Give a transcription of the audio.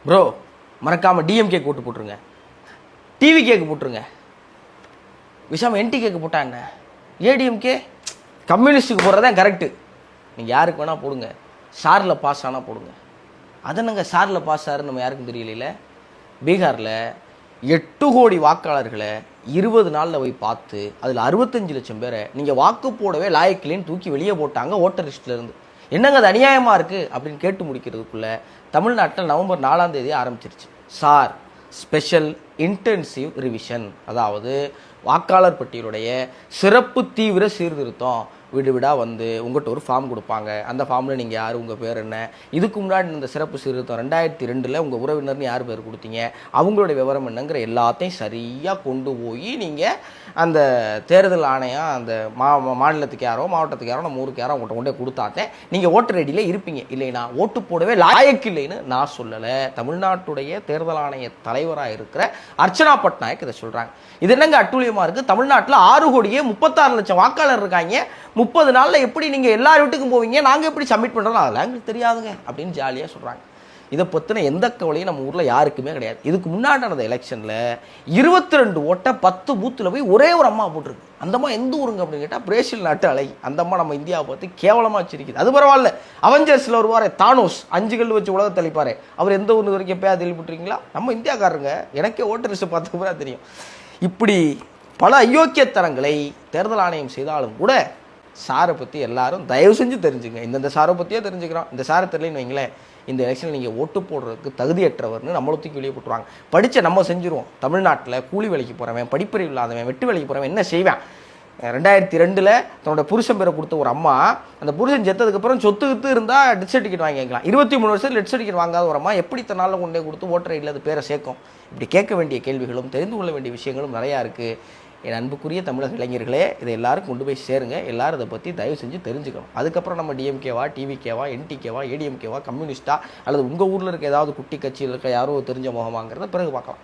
Bro மறக்காமல் DMK கூட்டு போட்டுருங்க, டிவி கேக்கு போட்டுருங்க, விஷாம என்டி கேக்கு போட்டா என்ன, ஏடிஎம்கே கம்யூனிஸ்ட்டுக்கு போடுறதான் கரெக்டு. நீங்கள் யாருக்கு வேணால் போடுங்க, சாரில் பாஸ் ஆனால் போடுங்க. அதனங்க சாரில் பாஸ் ஆகுன்னு நம்ம யாருக்கும் தெரியல. பீகாரில் 8 கோடி வாக்காளர்களை 20 நாளில் போய் பார்த்து அதில் 65 லட்சம் பேரை நீங்கள் வாக்கு போடவே லாயக்கிலேன்னு தூக்கி வெளியே போட்டாங்க ஓட்டர் லிஸ்ட்லேருந்து. என்னங்க அது அநியாயமாக இருக்குது அப்படின்னு கேட்டு முடிக்கிறதுக்குள்ளே தமிழ்நாட்டில் நவம்பர் 4ஆம் தேதி ஆரம்பிச்சிருச்சு சார் ஸ்பெஷல் இன்டென்சிவ் ரிவிஷன். அதாவது வாக்காளர் பட்டியலுடைய சிறப்பு தீவிர சீர்திருத்தம். வீடு வீடாக வந்து உங்கள்கிட்ட ஒரு ஃபார்ம் கொடுப்பாங்க. அந்த ஃபார்மில் நீங்கள் யார், உங்கள் பேர் என்ன, இதுக்கு முன்னாடி இந்த சிறப்பு சீர்திருத்தம் 2002 உங்கள் உறவினர்னு யார் பேர் கொடுத்தீங்க, அவங்களுடைய விவரம் என்னங்கிற எல்லாத்தையும் சரியாக கொண்டு போய் நீங்கள் அந்த தேர்தல் ஆணையம் அந்த மாநிலத்துக்கு யாரோ மாவட்டத்துக்கு யாரோ நம்ம ஊருக்கு யாரோ உங்கள்கிட்ட கொண்டே கொடுத்தாத்தே நீங்கள் ஓட்டர் ஐடியில் இருப்பீங்க. இல்லைன்னா ஓட்டு போடவே லாயக்கு இல்லைன்னு நான் சொல்லலை. தமிழ்நாட்டுடைய தேர்தல் ஆணைய தலைவராக இருக்கிற அர்ச்சனா பட்நாயக் இதை சொல்கிறாங்க. இது என்னங்க அட்டூழியமாக இருக்குது? தமிழ்நாட்டில் 6 கோடியே 36 லட்சம் வாக்காளர் இருக்காங்க. 30 நாளில் எப்படி நீங்கள் எல்லா வீட்டுக்கும் போவீங்க, நாங்கள் எப்படி சப்மிட் பண்ணுறோம், அதெல்லாம் எங்களுக்கு தெரியாதுங்க அப்படின்னு ஜாலியாக சொல்கிறாங்க. இதை பற்றின எந்த கவலையும் நம்ம ஊரில் யாருக்குமே கிடையாது. இதுக்கு முன்னாடி நடந்த எலெக்ஷனில் 22 ஓட்டை 10 பூத்தில் போய் ஒரே ஒரு அம்மா போட்டிருக்கு. அந்த அம்மா எந்த ஊருங்க அப்படின்னு கேட்டால் பிரேசில் நாட்டு அலை. அந்த அம்மா நம்ம இந்தியாவை பார்த்து கேவலமாக வச்சிருக்குது. அது பரவாயில்ல, அவெஞ்சர்ஸில் வருவார் தானோஸ், 5 கல் வச்சு உலகத்தை அழிப்பார், அவர் எந்த ஊர் வரைக்கும் எப்போயா தெளிவிட்டுறீங்களா? நம்ம இந்தியாக்காரங்க, எனக்கே ஓட்டர் லிஸ்ட்டை பார்த்துக்கு தான் தெரியும். இப்படி பல அயோக்கியத்தனங்களை தேர்தல் ஆணையம் செய்தாலும் கூட சாரை பற்றி எல்லாரும் தயவு செஞ்சு தெரிஞ்சுங்க. இந்த சாரை பற்றியே தெரிஞ்சுக்கிறோம், இந்த சாரை தெரியலன்னு வைங்களேன், இந்த எலெக்ஷனில் நீங்கள் ஓட்டு போடுறதுக்கு தகுதியற்றவர்னு நம்மளுக்கு வெளியே போட்டுருவாங்க. படித்த நம்ம செஞ்சுருவோம். தமிழ்நாட்டில் கூலி வேலைக்கு போகிறவன், படிப்பறிவு இல்லாதவன், வெட்டு வேலைக்கு போகிறவன் என்ன செய்வேன்? 2002 தன்னோட புருஷன் பேரை கொடுத்த ஒரு அம்மா, அந்த புருஷன் செத்ததுக்கப்புறம் சொத்து இருந்தால் டெத் சர்டிஃபிகேட் வாங்கிக்கலாம். 23 வருஷத்தில் டெத் சர்டிஃபிகேட் வாங்காத ஒரு அம்மா எப்படி தன்னால் கொண்டே கொடுத்து ஓட்டர் ஐடியில் அது பேரை சேர்க்கும்? இப்படி கேட்க வேண்டிய கேள்விகளும் தெரிந்து கொள்ள வேண்டிய விஷயங்களும் நிறையா இருக்குது. என் அன்புக்குரிய தமிழக இளைஞர்களே, இதை எல்லாரும் கொண்டு போய் சேருங்க. எல்லாரும் இதை பற்றி தயவு செஞ்சு தெரிஞ்சுக்கணும். அதுக்கப்புறம் நம்ம டிஎம்கேவா, டிவிகேவா, என்டிகேவா, ஏடிஎம்கேவா, கம்யூனிஸ்டா, அல்லது உங்கள் ஊரில் இருக்க ஏதாவது குட்டி கட்சியில் இருக்க யாரோ தெரிஞ்ச முகமாங்கிறத பிறகு பார்க்கலாம்.